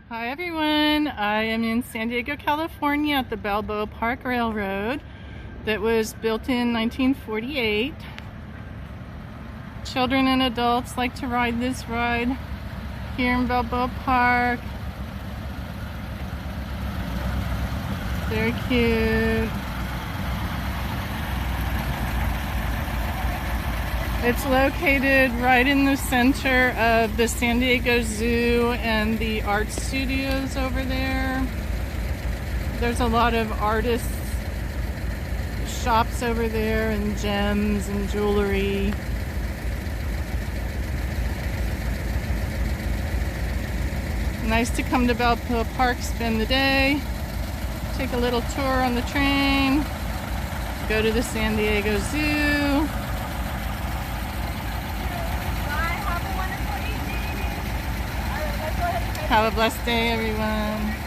Hi everyone, I am in San Diego, California at the Balboa Park Railroad that was built in 1948. Children and adults like to ride this ride here in Balboa Park. Very cute. It's located right in the center of the San Diego Zoo and the art studios over there. There's a lot of artists' shops over there and gems and jewelry. Nice to come to Balboa Park, spend the day, take a little tour on the train, go to the San Diego Zoo. Have a blessed day, everyone.